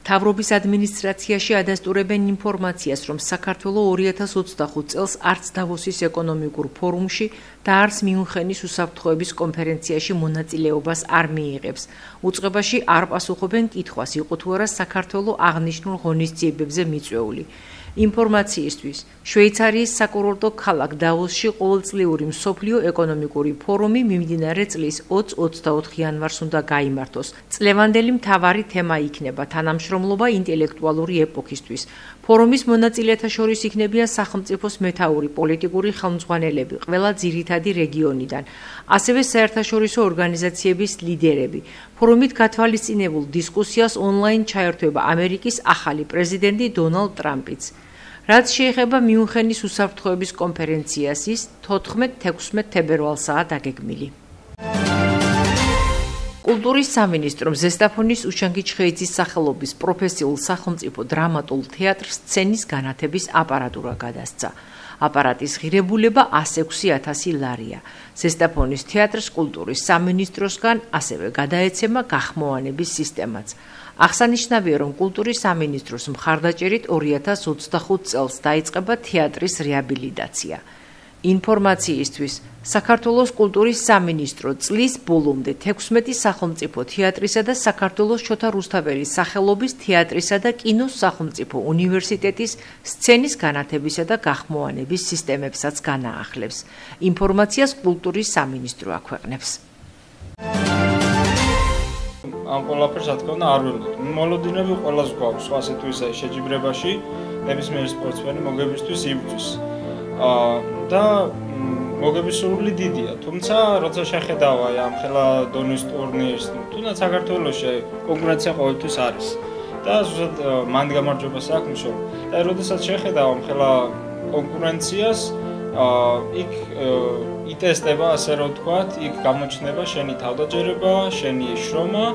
მთავრობის ადმინისტრაციაში ადასტურებენ ინფორმაციას, რომ საქართველოს 2025 წელს არც დავოსის ეკონომიკურ ფორუმში და არც მიუნხენის უსაფრთხოების კონფერენციაში მონაწილეობას არ მიიღებს. უწყებაში არ პასუხობენ კითხვას, იყო თუ არა საქართველოს აღნიშნულ ღონისძიებებზე მიწვეული. ინფორმაციისთვის, შვეიცარიის საკურორტო ქალაქ დავოსში ყოველწლიური მსოფლიო ეკონომიკური ფორუმი მიმდინარე წლის 20-24 იანვარს უნდა გაიმართოს. წლევანდელი მთავარი თემა იქნება თანამშრომლობა ინტელექტუალური ეპოქისთვის. ფორუმის მონაწილეთა შორის იქნებიან სახელმწიფოს მეთაური პოლიტიკური ხელმძღვანელები, ყველა ძირითადი რეგიონიდან, ასევე საერთაშორისო ორგანიზაციების ლიდერები. ფორუმით გათვალისწინებულ დისკუსიას ონლაინ ჩაერთვება ამერიკის ახალი პრეზიდენტი დონალდ ტრამპიც. რაც შეეხება მიუნხენის უსაფრთხოების კონფერენციას, ის 14-16 თებერვალსაა დაგეგმილი. კულტურის სამინისტრომ ზესტაფონის უშანგი ჩხეიძის სახელობის პროფესიულ სახელმწიფო დრამატულ თეატრს სცენის განათების აპარატურა გადასცა. აპარატის ღირებულება 106,000 ლარია. ზესტაფონის თეატრს კულტურის სამინისტროსგან ასევე გადაეცემა გახმოვანების სისტემაც. აღსანიშნავია, რომ კულტურის სამინისტროს მხარდაჭერით 2025 წელს დაიწყება თეატრის რეაბილიტაცია. ინფორმაციისთვის, საქართველოს კულტურის სამინისტრო წლის ბოლომდე 16 სახელმწიფო თეატრისა და საქართველოს შოთა რუსთაველის სახელობის თეატრისა და კინოს სახელმწიფო უნივერსიტეტის სცენის განათებისა და გახმოვანების სისტემებსაც განაახლებს. ინფორმაციას კულტურის სამინისტრო აქვეყნებს. ამ ყველაფერს რა თქმა უნდა არ ველოდოთ. მოლოდინები ყველას გვაქვს სხვას თუ ისე შეჯიბრებაში ნებისმიერი სპორტსმენი მოგებისთვის იბრძვის. და მოგებისურვილი დიდია. თუმცა როცა შეხედავ აი ამ ხელა დონის ტურნირს, თუნდაც საქართველოში კონკურენცია ყოველთვის არის. და ზუსტად მან გამარჯვებას აქვს რომ და როდესაც შეხედავ ამ ხელა კონკურენციას, იქ იტესტება ასე რომ ვთქვათ, იქ გამოჩნდება შენი თავდაჯერება, შენი შრომა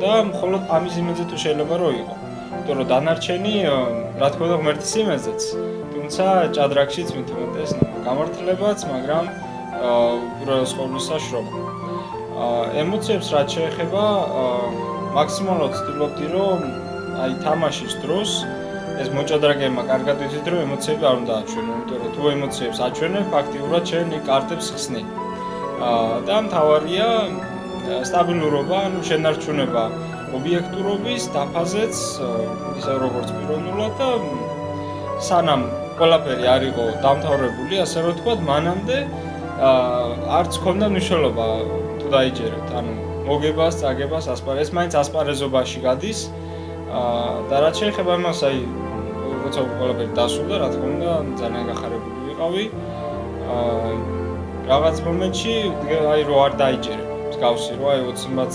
და მხოლოდ ამის იმედზე თუ შეიძლება რომ იყო. იმიტომ რომ დანარჩენი რა თქმა უნდა ღმერთის იმედზეც. თუმცა ჭადრაკშიც მით უმეტეს გამართლებაც, მაგრამ უბრალოდ ცხოვრისა შრომა. ემოციებს რაც შეეხება, მაქსიმალურად ვცდილობდი რომ აი თამაშის დროს ეს მოჭადრაკეებმა კარგად ვიცით რომ ემოციები არ უნდა აჩვენო, იმიტომ რომ თუ ემოციებს აჩვენებ, ფაქტიურად შენ კარტებს ხსნი. და მთავარია სტაბილურობა, ანუ შენარჩუნება ობიექტურობის, დაფაზეც, ისე როგორც პიროვნულად და სანამ ყველაფერი არ იყო დამთავრებული, ასე რომ ვთქვათ, მანამდე არც ქონდა მნიშვნელობა თუ დაიჯერებთ, ანუ მოგებას, წაგებას, ასპარეზს, მაინც ასპარეზობაში გადის და რაც შეეხება იმას, აი როცა ყველაფერი დასრულდა, რა თქმა უნდა, ძალიან გახარებული ვიყავი. რაღაც მომენტში აი რო არ დაიჯერებ, მსგავსი რო აი 20-მაც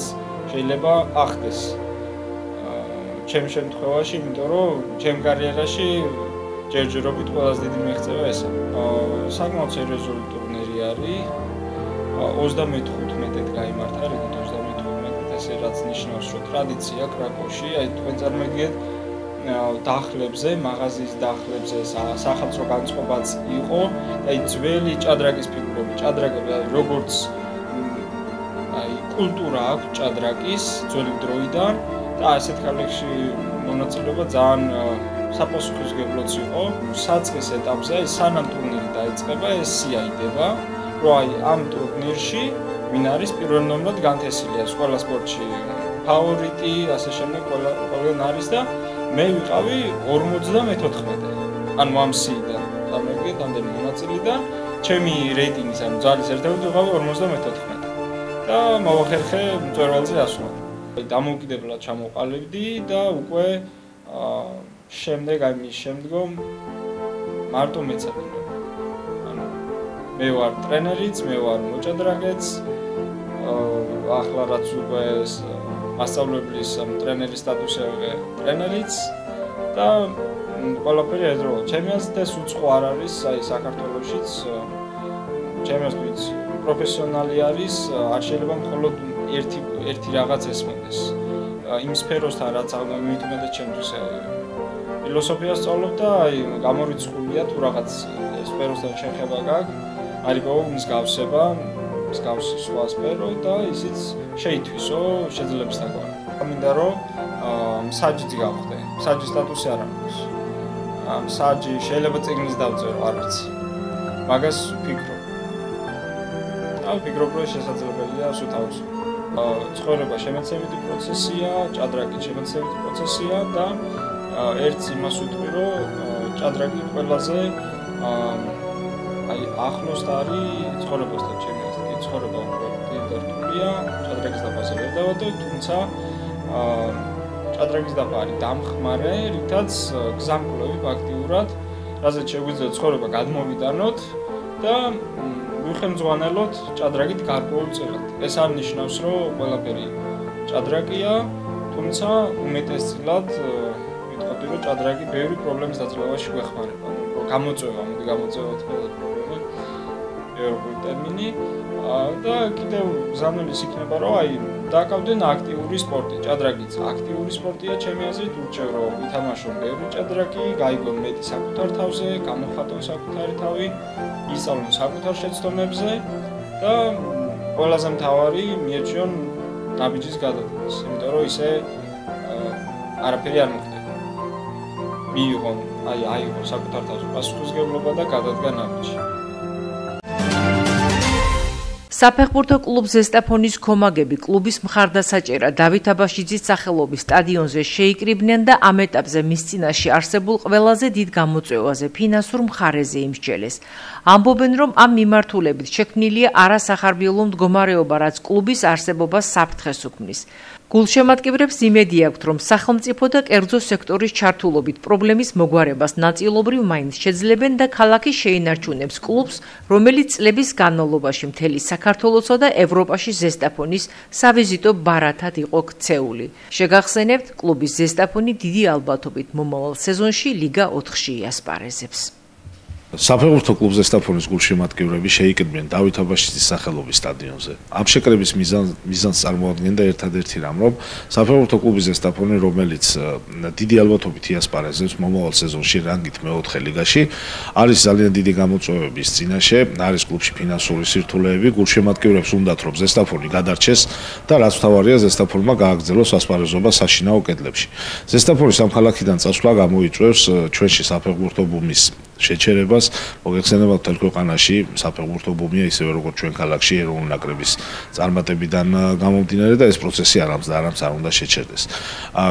შეიძლება ახდეს. ჩემ შემთხვევაში, იმიტომ რომ ჩემ კარიერაში ჯერჯერობით ყველაზე დიდი მიღწევა ესა. საკმაოდ სერიოზული ტურნირი არის. 35-ით გაიმართა, რიგით 35-ით, ესე რაც ნიშნავს, რომ ტრადიცია კრაკოვში, აი თქვენ წარმოგიდგენთ დახლებზე, მაღაზიის დახლებზე სახალხო განწყობაც იყო და აი ძველი ჭადრაკის ფიგურები, ჭადრაკები როგორც აი კულტურა აქვს ჭადრაკის ძველი დროიდან და ასეთ კოლექტივში მონაწილეობა ძალიან საპასუხისმგებლოც იყო. საწყის ეტაპზე, აი სანამ ტურნირი დაიწყება, ეს სიაიდება, რომ აი ამ ტურნირში ვინ არის პირველ ნომრად განთესილია ყველა სპორტში ფავორიტი, ასე შემდეგ ყველგან არის და მე ვიყავი 54. ანუ ამ სიიდან, დამეგე ამდენი მონაწილიდან, ჩემი რეიტინგის, ანუ ძალის ერთად ვიყავი 54. და მოვახერხე მწვერვალზე ასვლა. დამოუკიდებლად ჩამოყალიბდი და უკვე შემდეგ აი მის შემდგომ მარტო მეცადი. ანუ მე ვარ ტრენერიც, მე ვარ მოჭადრაკეც. ახლა რაც უკვე მასწავლებლის ტრენერის სტატუსი ავიღე ტრენერიც და ყველაფერი ერთდროულად. ჩემი აზრით ეს უცხო არ არის, აი საქართველოშიც ჩემი აზრით პროფესიონალი არის, არ შეიძლება მხოლოდ ერთი რაღაც ესმოდეს. იმ სფეროსთან რაც აღმოჩნდა ჩემთვის ფილოსოფიას სწავლობ და აი გამორიცხულია თუ რაღაც სფეროსთან შეხება გაქვს, არ იპოვო მსგავსება, მსგავსი სხვა სფერო და ისიც შეითვისო შეძლებს თაგვარი. მინდა რომ მსაჯი გავხდე. მსაჯის სტატუსი არ აქვს. მსაჯი შეიძლება წიგნის დავწერო, არც. მაგას ვფიქრობ. ვფიქრობ, რომ შესაძლებელია სულ ცხოვრება შემეცემითი პროცესია, ჭადრაკი შემეცემითი პროცესია და ერთს იმას ვიტყვი, რომ ჭადრაკი ყველაზე ახლოს არის ცხოვრებასთან, ჩემი აზრით, ცხოვრება დირექტორია, ჭადრაკის დაფაზე ვერ დავადო, თუმცა ჭადრაკის დაფა არის დამხმარე, რითაც გზამკვლევი ფაქტიურად, რაზეც შეგვიძლია ცხოვრება გადმოვიტანოთ და ვიხელმძღვანელოთ ჭადრაკით გარკვეულწილად. ეს არ ნიშნავს, რომ ყველაფერი ჭადრაკია, თუმცა უმეტესწილად ვიტყოდი, რომ ჭადრაკი ბევრი პრობლემის დაძლევაში გვეხმარება. გამოწვევა, მოდი გამოწვევათ პრობლემა, ევროპული ტერმინი და კიდევ გზავნილი იქნება, რომ დაკავდნენ აქტიური სპორტი. ჭადრაკიც აქტიური სპორტია, ჩემი აზრით, ურჩევ, რომ ითამაშონ ბევრი ჭადრაკი, გაიგონ მეტი საკუთარ თავზე, გამოხატონ საკუთარი თავი, ისწავლონ საკუთარ შეცდომებზე და ყველაზე მთავარი მიეჩვიონ ნაბიჯის გადადგმას, იმიტომ რომ ისე არაფერი არ მოხდება. მიიღონ, აიღონ საკუთარ თავზე პასუხისმგებლობა და გადადგა ნაბიჯი. საფეხბურთო კლუბ ზესტაფონის კომაგები კლუბის მხარდასაჭერა დავით აბაშიძის სახელობის სტადიონზე შეიკრიბნენ და ამ ეტაპზე მის წინაშე არსებულ ყველაზე დიდ გამოწვევაზე ფინანსურ მხარეზე იმსჯელეს. ამბობენ, რომ ამ მიმართულებით შექმნილია არასახარბიელო მდგომარეობა, რაც კლუბის არსებობას საფრთხეს უქმნის. გულშემატკივრებს იმედი აქვთ, რომ სახელმწიფო და კერძო სექტორის ჩართულობით პრობლემის მოგვარებას ნაწილობრივ მაინც შეძლებენ და ქალაქი შეინარჩუნებს კლუბს, რომელიც წლების განმავლობაში მთელი საქართველოსა და ევროპაში ზესტაფონის სავიზიტო ბარათად იყო ქცეული. შეგახსენებთ, კლუბის ზესტაფონი დიდი ალბათობით მომავალ სეზონში ლიგა 4-ში იასპარეზებს. საფეხბურთო კლუბ ზესტაფონის გულშემატკივრები შეიკრიბნენ დავით აბაშიძის სახელობის სტადიონზე. ამ შეკრების მიზანს წარმოადგენდა ერთადერთი რამ, რომ საფეხბურთო კლუბი ზესტაფონი, რომელიც დიდი ალბათობით იასპარეზებს მომავალ სეზონში რანგით მეოთხე ლიგაში, არის ძალიან დიდი გამოწვევების წინაშე, არის კლუბში ფინანსური სირთულეები, გულშემატკივრებს უნდათ, რომ ზესტაფონი გადარჩეს და რაც მთავარია, ზესტაფონმა გააგრძელოს ასპარეზობა საშინაო კედლებში. ზესტაფონის ამ ქალაქიდან წასვლა გამოიწვევს ჩვენში საფეხბურთო ბუმის შეჩერებას. მოგეხსენებათ, მთელ ქვეყანაში საფეხბურთო ბუმია ისევე როგორც ჩვენ ქალაქში ეროვნული ნაკრების წარმატებიდან გამომდინარე და ეს პროცესი არამც არ უნდა შეჩერდეს.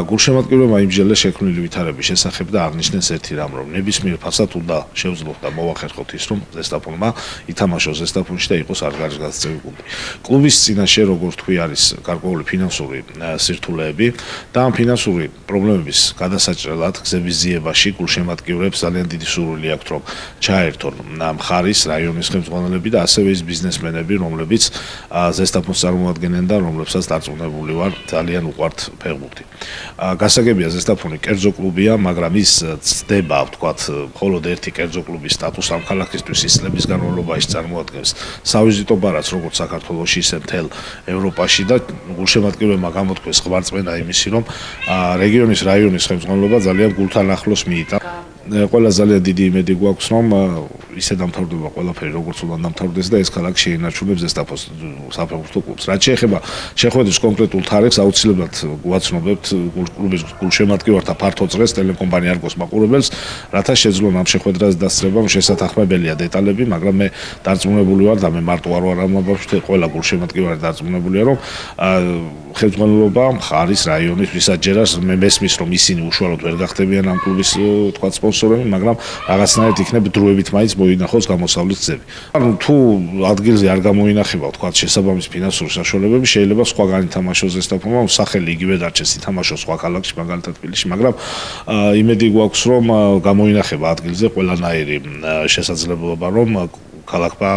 გულშემატკივრებმა იმსჯელეს შექმნილი ვითარების შესახებ და აღნიშნეს ერთი რამ, რომ ნებისმიერ ფასად უნდა შევძლოთ და მოვახერხოთ ის, რომ ზესტაფონმა ითამაშოს ზესტაფონში და იყოს არგარიშგასწევი კლუბი. კლუბის წინაშე, როგორც თქვი, არის გარკვეული ფინანსური სირთულეები და ამ ფინანსური პრობლემების გადასაჭრელად გზების ძიებაში გულშემატკივრებს ძალიან დიდი სურვილი აქვთ, რომ ჩაერთონ მხარის რაიონის ხელმძღვანელები და ასევე ის ბიზნესმენები, რომლებიც ზესტაფონს წარმოადგენენ და რომლებსაც დარწმუნებული ვარ, ძალიან უყვართ ფეხბურთი. გასაგებია, ზესტაფონი კერძო კლუბია, მაგრამ ის ცდება, ვთქვათ, მხოლოდ ერთი კერძო კლუბის სტატუსს ამ ქალაქისთვის ის წლების განმავლობაში წარმოადგენს სავიზიტო ბარათს, როგორც საქართველოში, ისე მთელ ევროპაში და გულშემატკივრებმა გამოთქვეს ღვარწმენა იმისი, რომ რეგიონის რაიონის ხელმძღვანელობა ძალიან გულთან ახლოს მიიტანს. ყველა ძალიან დიდი იმედი გვაქვს, რომ ისე დამთავრდება ყველაფერი, როგორც უნდა დამთავრდეს და ეს ქალაქი შეინარჩუნებს ზესტაფონს საფეხბურთო კლუბს. რაც შეეხება შეხვედრის კონკრეტულ თარიღს, აუცილებლად გვაცნობებთ კლუბის გულშემატკივართა ფართო წრეს ტელეკომპანია არგოს მაყურებელს, რათა შეძლონ ამ შეხვედრას დასწრებამ შესათანხმებელია დეტალები, მაგრამ მე დარწმუნებული ვარ და მე მარტო არ ვარ ამ ამბავში, ყველა გულშემატკივარი დარწმუნებულია, რომ ხელმძღვანელობა მხარის რაიონის ვისაჯერას მე მესმის, რომ ისინი უშუალოდ ვერ გახდებიან ამ კლუბის თქვა სპონსორები, მაგრამ რაღაცნაირად იქნებ დროებით მაინც მოინახოს გამოსავლის გზები. თუ ადგილზე არ გამოინახება, თქვა შესაბამის ფინანსური საშუალებები, შეიძლება სხვა განითამაშოს ზესტაფონმა, სახელი იგივე დარჩეს, ითამაშოს სხვა ქალაქში, მაგალითად თბილისში, მაგრამ იმედი გვაქვს, რომ გამოინახება ადგილზე ყველანაირი შესაძლებლობა, რომ ქალაქმა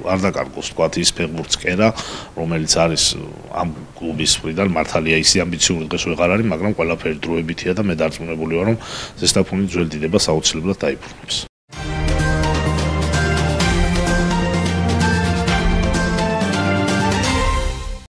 არ დაკარგოს, თქვა ის ფეხბურთის კერა, რომელიც არის ამ კლუბის მხრიდან მართალია ისე ამბიციური დღეს ვეღარ არის, მაგრამ ყველაფერი დროებითია და მე დარწმუნებული ვარ, რომ ზესტაფონის ძველ დიდებას აუცილებლად დაიბრუნებს.